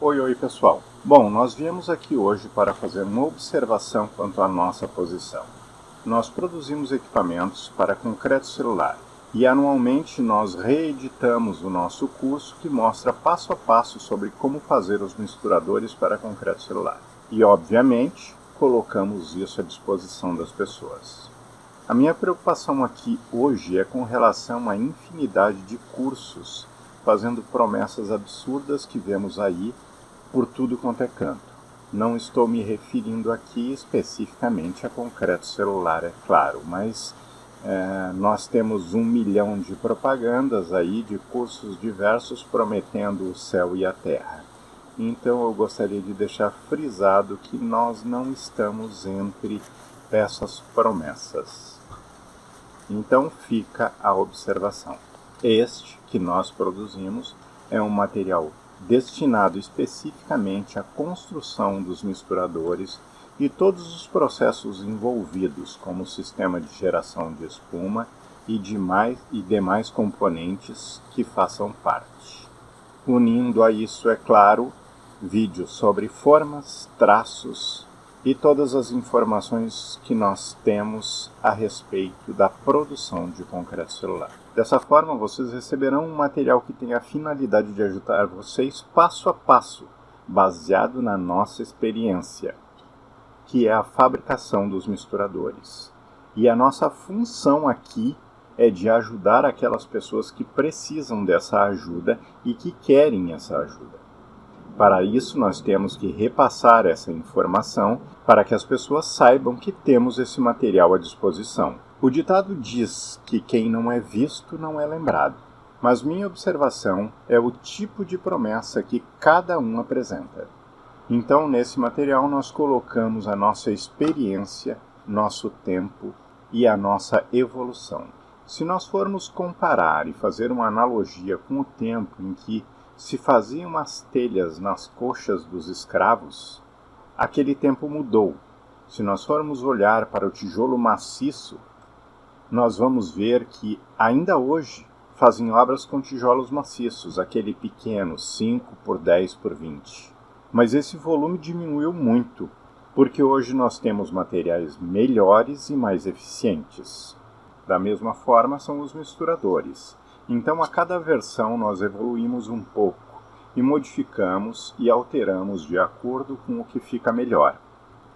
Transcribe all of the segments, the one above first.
Oi pessoal. Bom, nós viemos aqui hoje para fazer uma observação quanto à nossa posição. Nós produzimos equipamentos para concreto celular e anualmente nós reeditamos o nosso curso que mostra passo a passo sobre como fazer os misturadores para concreto celular. E obviamente colocamos isso à disposição das pessoas. A minha preocupação aqui hoje é com relação à infinidade de cursos fazendo promessas absurdas que vemos aí por tudo quanto é canto. Não estou me referindo aqui especificamente a concreto celular, é claro, mas nós temos 1 milhão de propagandas aí de cursos diversos prometendo o céu e a terra. Então eu gostaria de deixar frisado que nós não estamos entre essas promessas. Então fica a observação. Este que nós produzimos é um material destinado especificamente à construção dos misturadores e todos os processos envolvidos, como o sistema de geração de espuma e demais componentes que façam parte. Unindo a isso, é claro, vídeos sobre formas, traços e todas as informações que nós temos a respeito da produção de concreto celular. Dessa forma, vocês receberão um material que tem a finalidade de ajudar vocês passo a passo, baseado na nossa experiência, que é a fabricação dos misturadores. E a nossa função aqui é de ajudar aquelas pessoas que precisam dessa ajuda e que querem essa ajuda. Para isso, nós temos que repassar essa informação para que as pessoas saibam que temos esse material à disposição. O ditado diz que quem não é visto não é lembrado, mas minha observação é o tipo de promessa que cada um apresenta. Então, nesse material, nós colocamos a nossa experiência, nosso tempo e a nossa evolução. Se nós formos comparar e fazer uma analogia com o tempo em que se faziam as telhas nas coxas dos escravos, aquele tempo mudou. Se nós formos olhar para o tijolo maciço, nós vamos ver que ainda hoje fazem obras com tijolos maciços, aquele pequeno, 5 por 10 por 20. Mas esse volume diminuiu muito, porque hoje nós temos materiais melhores e mais eficientes. Da mesma forma são os misturadores. Então, a cada versão, nós evoluímos um pouco e modificamos e alteramos de acordo com o que fica melhor.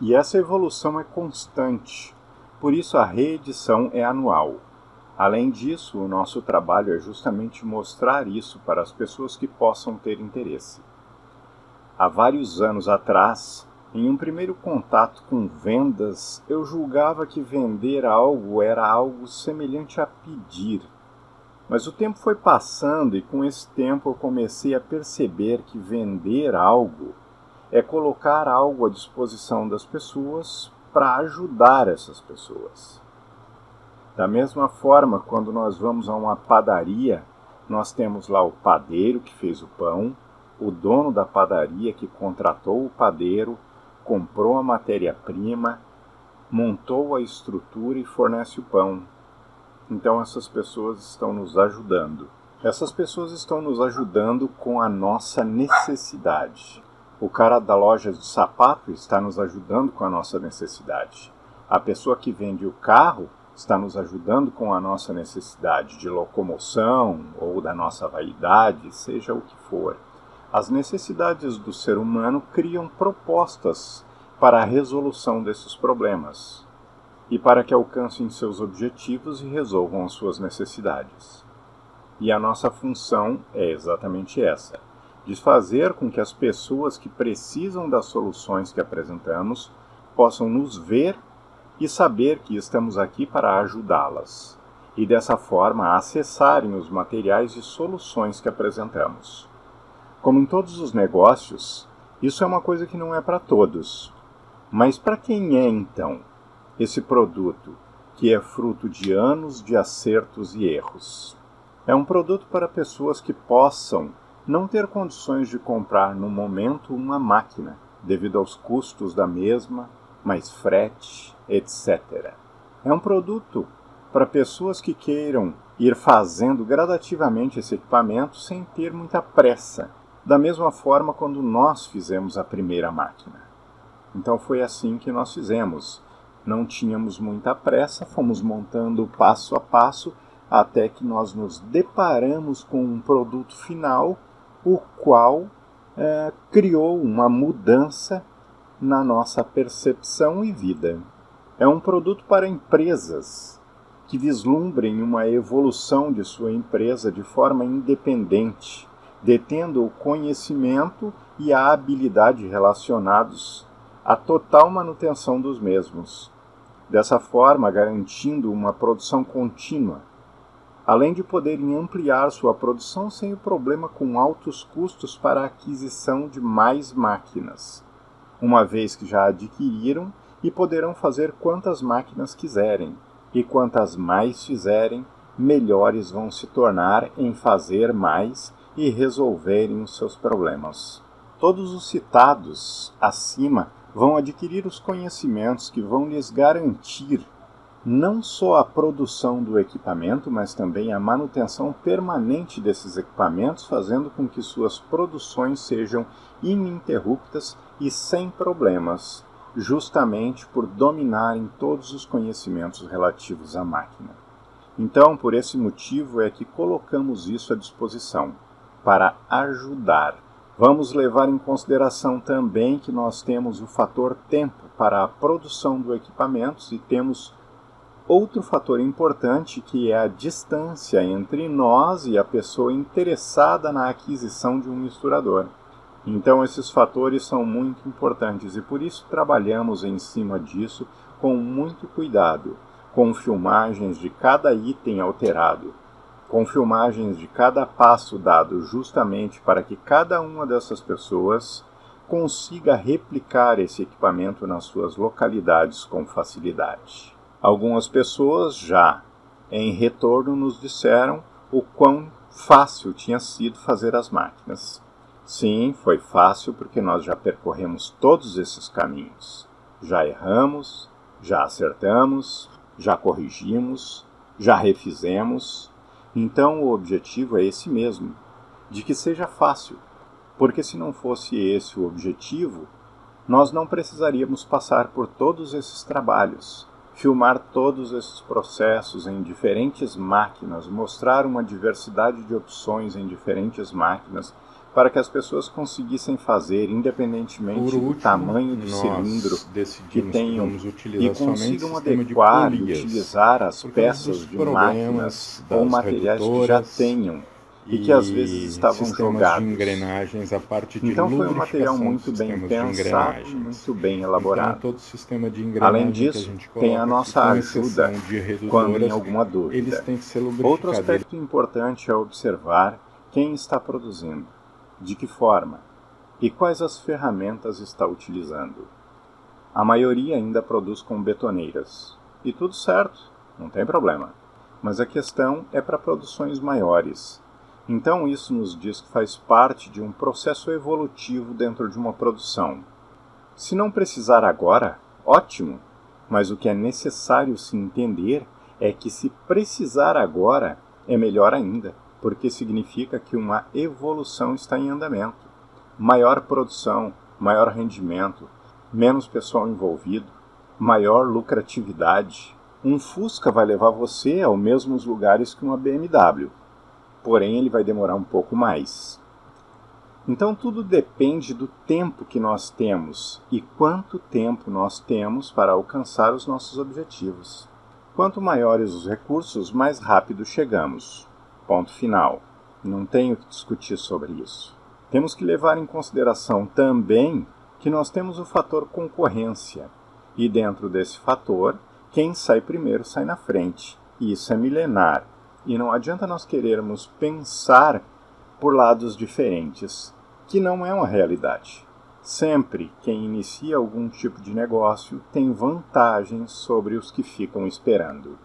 E essa evolução é constante, por isso a reedição é anual. Além disso, o nosso trabalho é justamente mostrar isso para as pessoas que possam ter interesse. Há vários anos atrás, em um primeiro contato com vendas, eu julgava que vender algo era algo semelhante a pedir. Mas o tempo foi passando e com esse tempo eu comecei a perceber que vender algo é colocar algo à disposição das pessoas para ajudar essas pessoas. Da mesma forma, quando nós vamos a uma padaria, nós temos lá o padeiro que fez o pão, o dono da padaria que contratou o padeiro, comprou a matéria-prima, montou a estrutura e fornece o pão. Então essas pessoas estão nos ajudando. Essas pessoas estão nos ajudando com a nossa necessidade. O cara da loja de sapato está nos ajudando com a nossa necessidade. A pessoa que vende o carro está nos ajudando com a nossa necessidade de locomoção ou da nossa vaidade, seja o que for. As necessidades do ser humano criam propostas para a resolução desses problemas e para que alcancem seus objetivos e resolvam as suas necessidades. E a nossa função é exatamente essa, de fazer com que as pessoas que precisam das soluções que apresentamos possam nos ver e saber que estamos aqui para ajudá-las, e dessa forma acessarem os materiais e soluções que apresentamos. Como em todos os negócios, isso é uma coisa que não é para todos. Mas para quem é então esse produto, que é fruto de anos de acertos e erros? É um produto para pessoas que possam não ter condições de comprar no momento uma máquina, devido aos custos da mesma, mais frete, etc. É um produto para pessoas que queiram ir fazendo gradativamente esse equipamento sem ter muita pressa, Da mesma forma quando nós fizemos a primeira máquina. Então foi assim que nós fizemos. Não tínhamos muita pressa, fomos montando passo a passo, até que nós nos deparamos com um produto final, o qual criou uma mudança na nossa percepção e vida. É um produto para empresas que vislumbrem uma evolução de sua empresa de forma independente, detendo o conhecimento e a habilidade relacionados à total manutenção dos mesmos. Dessa forma, garantindo uma produção contínua, além de poderem ampliar sua produção sem o problema com altos custos para a aquisição de mais máquinas, uma vez que já adquiriram e poderão fazer quantas máquinas quiserem, e quantas mais fizerem, melhores vão se tornar em fazer mais e resolverem os seus problemas. Todos os citados acima vão adquirir os conhecimentos que vão lhes garantir não só a produção do equipamento, mas também a manutenção permanente desses equipamentos, fazendo com que suas produções sejam ininterruptas e sem problemas, justamente por dominarem todos os conhecimentos relativos à máquina. Então, por esse motivo é que colocamos isso à disposição, para ajudar. Vamos levar em consideração também que nós temos o fator tempo para a produção do equipamento e temos outro fator importante, que é a distância entre nós e a pessoa interessada na aquisição de um misturador. Então esses fatores são muito importantes e por isso trabalhamos em cima disso com muito cuidado, com filmagens de cada item alterado, com filmagens de cada passo dado, justamente para que cada uma dessas pessoas consiga replicar esse equipamento nas suas localidades com facilidade. Algumas pessoas já, em retorno, nos disseram o quão fácil tinha sido fazer as máquinas. Sim, foi fácil porque nós já percorremos todos esses caminhos. Já erramos, já acertamos, já corrigimos, já refizemos. Então o objetivo é esse mesmo, de que seja fácil. Porque se não fosse esse o objetivo, nós não precisaríamos passar por todos esses trabalhos. Filmar todos esses processos em diferentes máquinas, mostrar uma diversidade de opções em diferentes máquinas, para que as pessoas conseguissem fazer, independentemente do tamanho do cilindro que tenham, e consigam adequar e utilizar as peças de máquinas ou materiais que já tenham, e que às vezes estavam jogados. Então foi um material muito bem pensado, muito bem elaborado. Além disso, tem a nossa ajuda quando em alguma dúvida. Outro aspecto importante é observar quem está produzindo, de que forma e quais as ferramentas está utilizando. A maioria ainda produz com betoneiras. E tudo certo, não tem problema. Mas a questão é para produções maiores. Então isso nos diz que faz parte de um processo evolutivo dentro de uma produção. Se não precisar agora, ótimo, mas o que é necessário se entender é que se precisar agora, é melhor ainda, porque significa que uma evolução está em andamento. Maior produção, maior rendimento, menos pessoal envolvido, maior lucratividade. Um Fusca vai levar você aos mesmos lugares que uma BMW. Porém, ele vai demorar um pouco mais. Então, tudo depende do tempo que nós temos e quanto tempo nós temos para alcançar os nossos objetivos. Quanto maiores os recursos, mais rápido chegamos. Ponto final. Não tenho que discutir sobre isso. Temos que levar em consideração também que nós temos o fator concorrência. E dentro desse fator, quem sai primeiro sai na frente. E isso é milenar. E não adianta nós querermos pensar por lados diferentes, que não é uma realidade. Sempre quem inicia algum tipo de negócio tem vantagens sobre os que ficam esperando.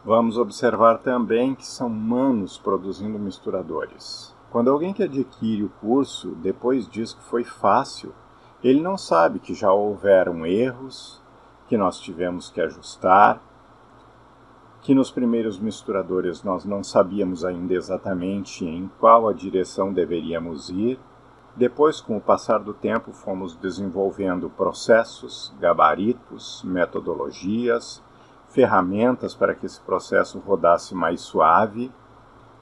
Vamos observar também que são humanos produzindo misturadores. Quando alguém que adquire o curso depois diz que foi fácil, ele não sabe que já houveram erros, que nós tivemos que ajustar, que nos primeiros misturadores nós não sabíamos ainda exatamente em qual a direção deveríamos ir, Depois, com o passar do tempo, fomos desenvolvendo processos, gabaritos, metodologias, ferramentas para que esse processo rodasse mais suave.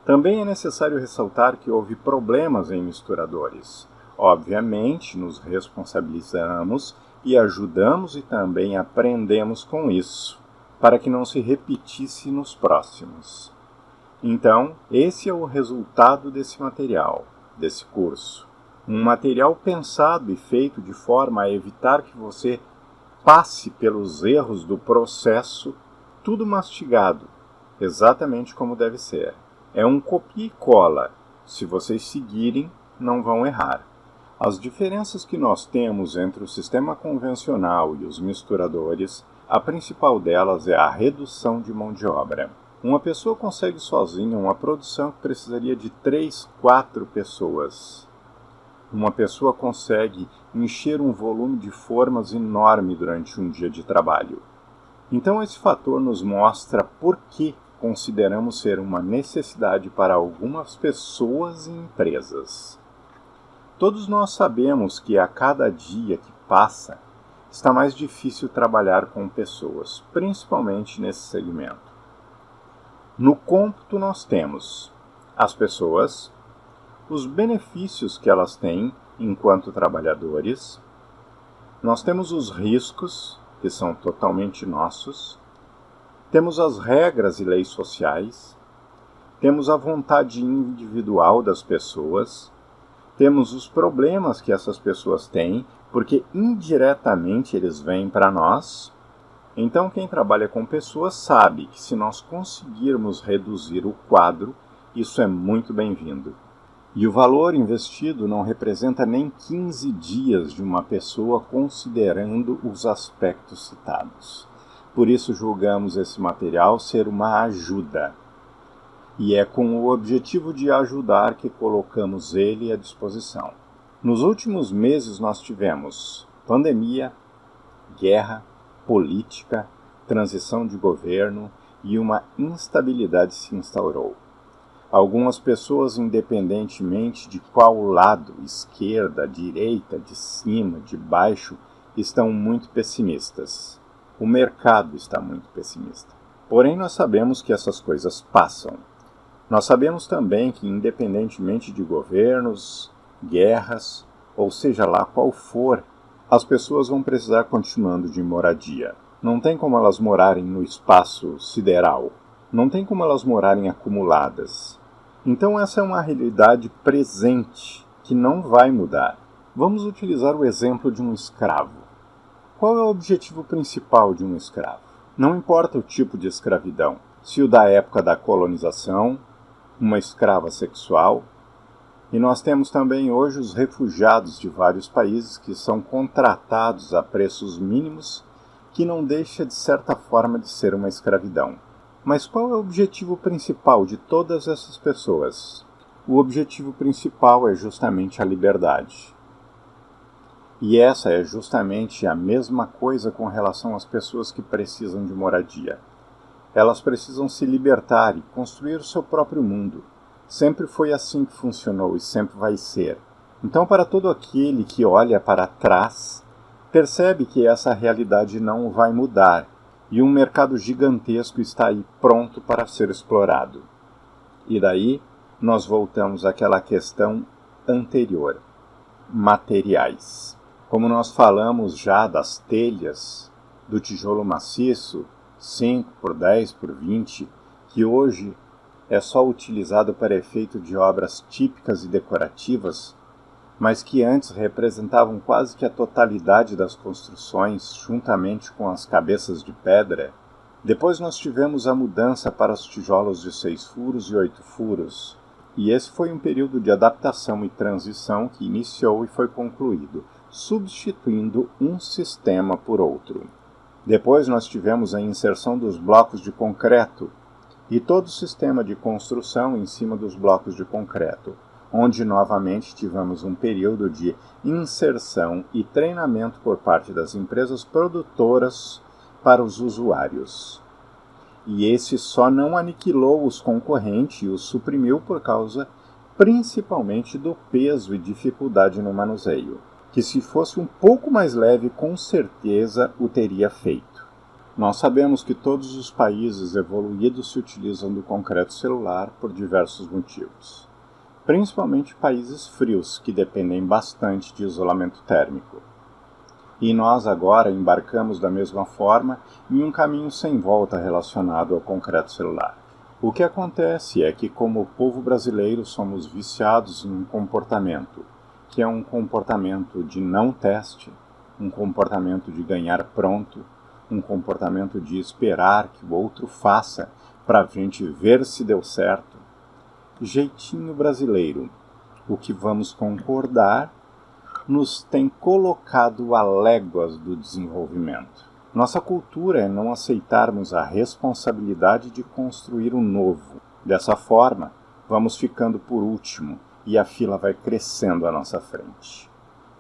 Também é necessário ressaltar que houve problemas em misturadores. Obviamente, nos responsabilizamos e ajudamos e também aprendemos com isso, para que não se repetisse nos próximos. Então, esse é o resultado desse material, desse curso. Um material pensado e feito de forma a evitar que você passe pelos erros do processo, tudo mastigado, exatamente como deve ser. É um copia e cola. Se vocês seguirem, não vão errar. As diferenças que nós temos entre o sistema convencional e os misturadores, a principal delas é a redução de mão de obra. Uma pessoa consegue sozinha uma produção que precisaria de 3, 4 pessoas. Uma pessoa consegue encher um volume de formas enorme durante um dia de trabalho. Então esse fator nos mostra por que consideramos ser uma necessidade para algumas pessoas e empresas. Todos nós sabemos que a cada dia que passa, está mais difícil trabalhar com pessoas, principalmente nesse segmento. No cômputo nós temos as pessoas, os benefícios que elas têm enquanto trabalhadores, nós temos os riscos, que são totalmente nossos, temos as regras e leis sociais, temos a vontade individual das pessoas, temos os problemas que essas pessoas têm, porque indiretamente eles vêm para nós. Então quem trabalha com pessoas sabe que se nós conseguirmos reduzir o quadro, isso é muito bem-vindo. E o valor investido não representa nem 15 dias de uma pessoa considerando os aspectos citados. Por isso julgamos esse material ser uma ajuda. E é com o objetivo de ajudar que colocamos ele à disposição. Nos últimos meses nós tivemos pandemia, guerra, política, transição de governo e uma instabilidade se instaurou. Algumas pessoas, independentemente de qual lado, esquerda, direita, de cima, de baixo, estão muito pessimistas. O mercado está muito pessimista. Porém, nós sabemos que essas coisas passam. Nós sabemos também que, independentemente de governos, guerras, ou seja lá qual for, as pessoas vão precisar continuando de moradia. Não tem como elas morarem no espaço sideral. Não tem como elas morarem acumuladas. Então essa é uma realidade presente que não vai mudar. Vamos utilizar o exemplo de um escravo. Qual é o objetivo principal de um escravo? Não importa o tipo de escravidão, se o da época da colonização, uma escrava sexual, e nós temos também hoje os refugiados de vários países que são contratados a preços mínimos, que não deixa de certa forma de ser uma escravidão. Mas qual é o objetivo principal de todas essas pessoas? O objetivo principal é justamente a liberdade. E essa é justamente a mesma coisa com relação às pessoas que precisam de moradia. Elas precisam se libertar e construir o seu próprio mundo. Sempre foi assim que funcionou e sempre vai ser. Então, para todo aquele que olha para trás, percebe que essa realidade não vai mudar e um mercado gigantesco está aí pronto para ser explorado. E daí, nós voltamos àquela questão anterior, materiais. Como nós falamos já das telhas, do tijolo maciço, 5 por 10 por 20, que hoje é só utilizado para efeito de obras típicas e decorativas, mas que antes representavam quase que a totalidade das construções, juntamente com as cabeças de pedra. Depois nós tivemos a mudança para os tijolos de 6 furos e 8 furos, e esse foi um período de adaptação e transição que iniciou e foi concluído, substituindo um sistema por outro. Depois nós tivemos a inserção dos blocos de concreto e todo o sistema de construção em cima dos blocos de concreto, onde novamente tivemos um período de inserção e treinamento por parte das empresas produtoras para os usuários. E esse só não aniquilou os concorrentes e os suprimiu por causa principalmente do peso e dificuldade no manuseio, que se fosse um pouco mais leve, com certeza o teria feito. Nós sabemos que todos os países evoluídos se utilizam do concreto celular por diversos motivos, principalmente países frios, que dependem bastante de isolamento térmico. E nós agora embarcamos da mesma forma em um caminho sem volta relacionado ao concreto celular. O que acontece é que, como povo brasileiro, somos viciados em um comportamento, que é um comportamento de não teste, um comportamento de ganhar pronto, um comportamento de esperar que o outro faça para a gente ver se deu certo. Jeitinho brasileiro, o que vamos concordar, nos tem colocado a léguas do desenvolvimento. Nossa cultura é não aceitarmos a responsabilidade de construir o novo. Dessa forma, vamos ficando por último e a fila vai crescendo à nossa frente.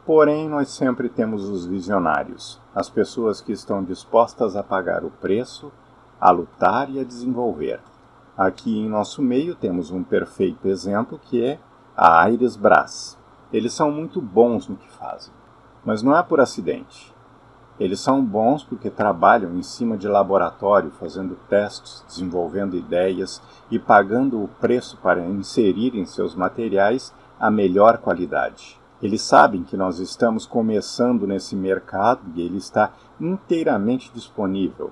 Porém, nós sempre temos os visionários, as pessoas que estão dispostas a pagar o preço, a lutar e a desenvolver. Aqui em nosso meio temos um perfeito exemplo que é a Aires Brás. Eles são muito bons no que fazem, mas não é por acidente. Eles são bons porque trabalham em cima de laboratório, fazendo testes, desenvolvendo ideias e pagando o preço para inserir em seus materiais a melhor qualidade. Eles sabem que nós estamos começando nesse mercado e ele está inteiramente disponível.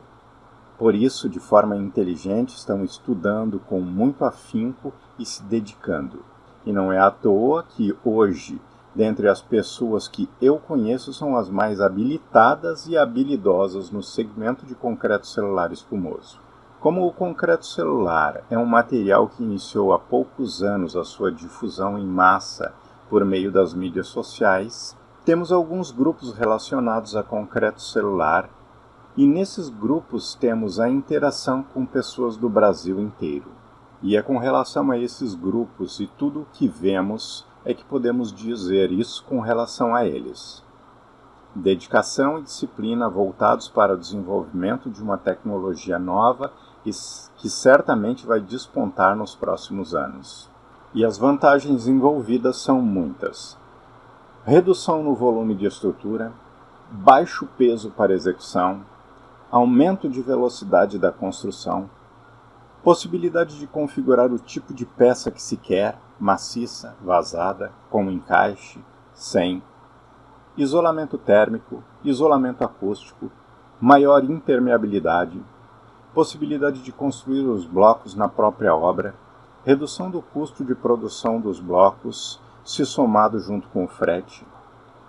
Por isso, de forma inteligente, estão estudando com muito afinco e se dedicando. E não é à toa que hoje, dentre as pessoas que eu conheço, são as mais habilitadas e habilidosas no segmento de concreto celular espumoso. Como o concreto celular é um material que iniciou há poucos anos a sua difusão em massa por meio das mídias sociais, temos alguns grupos relacionados a concreto celular e nesses grupos temos a interação com pessoas do Brasil inteiro. E é com relação a esses grupos e tudo o que vemos é que podemos dizer isso com relação a eles. Dedicação e disciplina voltados para o desenvolvimento de uma tecnologia nova e que certamente vai despontar nos próximos anos. E as vantagens envolvidas são muitas. Redução no volume de estrutura, baixo peso para execução, aumento de velocidade da construção, possibilidade de configurar o tipo de peça que se quer, maciça, vazada, com encaixe, sem, isolamento térmico, isolamento acústico, maior impermeabilidade, possibilidade de construir os blocos na própria obra, redução do custo de produção dos blocos, se somado junto com o frete,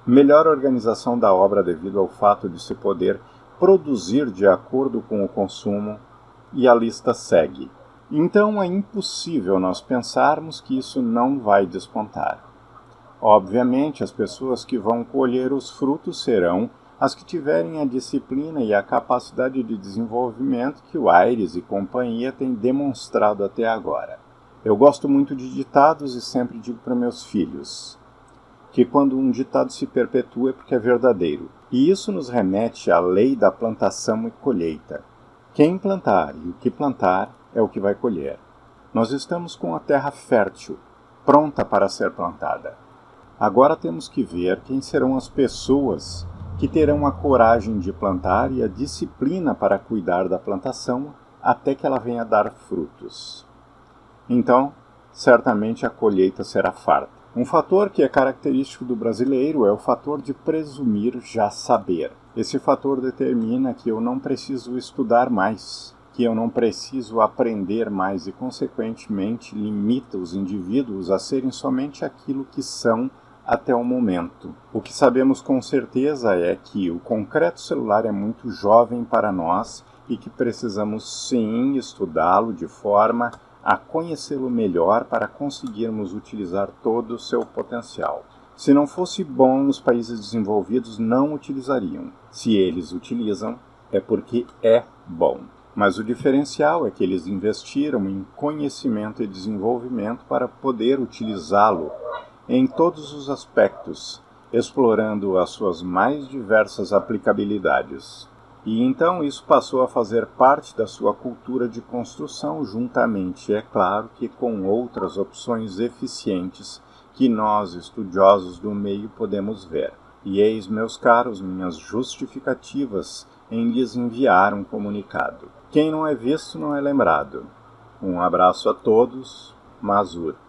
melhor organização da obra devido ao fato de se poder produzir de acordo com o consumo, e a lista segue. Então é impossível nós pensarmos que isso não vai despontar. Obviamente, as pessoas que vão colher os frutos serão as que tiverem a disciplina e a capacidade de desenvolvimento que o Aires e companhia têm demonstrado até agora. Eu gosto muito de ditados e sempre digo para meus filhos que quando um ditado se perpetua é porque é verdadeiro. E isso nos remete à lei da plantação e colheita. Quem plantar e o que plantar é o que vai colher. Nós estamos com a terra fértil, pronta para ser plantada. Agora temos que ver quem serão as pessoas que terão a coragem de plantar e a disciplina para cuidar da plantação até que ela venha dar frutos. Então, certamente a colheita será farta. Um fator que é característico do brasileiro é o fator de presumir já saber. Esse fator determina que eu não preciso estudar mais, que eu não preciso aprender mais e, consequentemente, limita os indivíduos a serem somente aquilo que são até o momento. O que sabemos com certeza é que o concreto celular é muito jovem para nós e que precisamos sim estudá-lo de forma a conhecê-lo melhor para conseguirmos utilizar todo o seu potencial. Se não fosse bom, os países desenvolvidos não utilizariam. Se eles utilizam, é porque é bom. Mas o diferencial é que eles investiram em conhecimento e desenvolvimento para poder utilizá-lo em todos os aspectos, explorando as suas mais diversas aplicabilidades. E então isso passou a fazer parte da sua cultura de construção, juntamente, é claro, que com outras opções eficientes que nós, estudiosos do meio, podemos ver. E eis, meus caros, minhas justificativas em lhes enviar um comunicado. Quem não é visto não é lembrado. Um abraço a todos, Mazur.